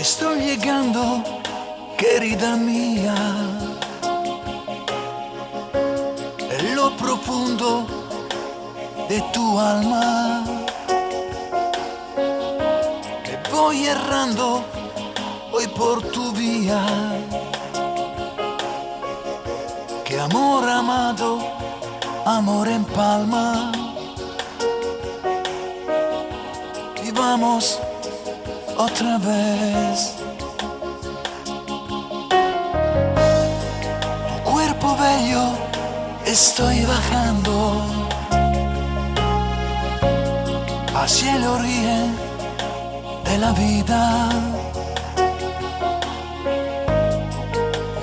Estoy llegando, querida mía, en lo profundo de tu alma. Que voy errando hoy por tu vía. Que amor amado, amor en palma. Y vamos otra vez. Tu cuerpo bello, estoy bajando hacia el origen de la vida,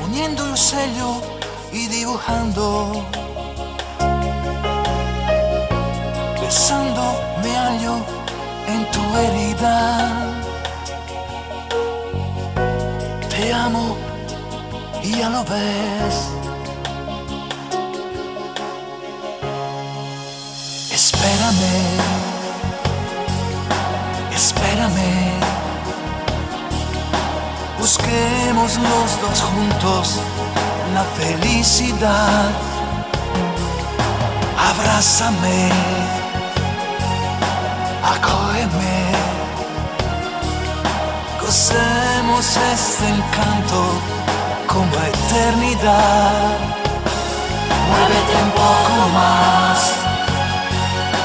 uniendo el sello y dibujando. Besando me hallo en tu herida. Te amo y ya lo ves. Espérame, espérame. Busquemos los dos juntos la felicidad. Abrázame, acógeme. Gocemos este encanto como eternidad. Muévete un poco más,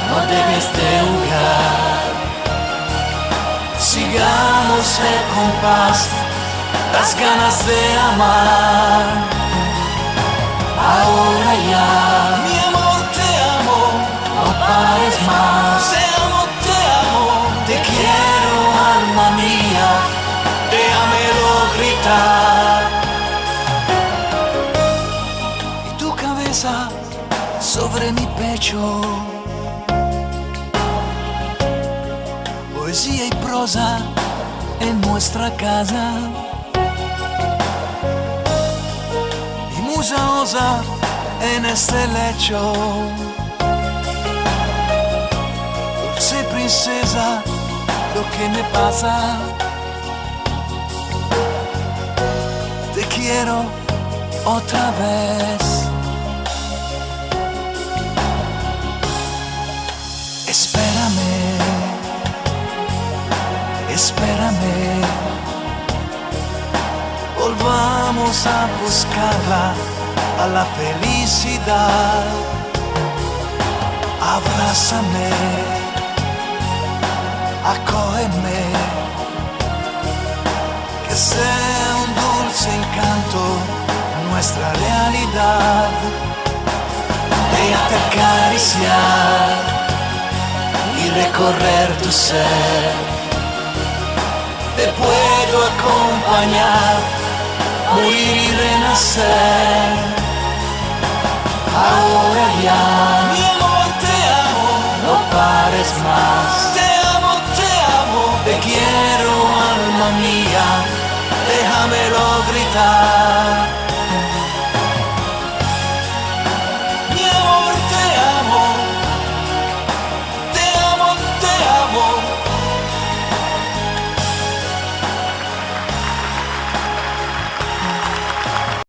no debes de jugar. Sigamos el compás, las ganas de amar. Ahora ya, mi amor, te amo, no pares más. Te amo, te quiero, alma mía, déjamelo gritar. Y tu cabeza sobre mi pecho. Poesía y prosa en nuestra casa. Y musa osa en este lecho. Dulce princesa, lo que me pasa. Te quiero otra vez. Espérame, espérame. Volvamos a buscarla, a la felicidad. Abrázame, acógeme. Que sea un dulce encanto nuestra realidad. Déjate acariciar y recorrer tu ser. Te puedo acompañar, morir y renacer. Ahora ya, mi amor, te amo, no pares más. Te amo, te quiero, alma mía, déjamelo gritar.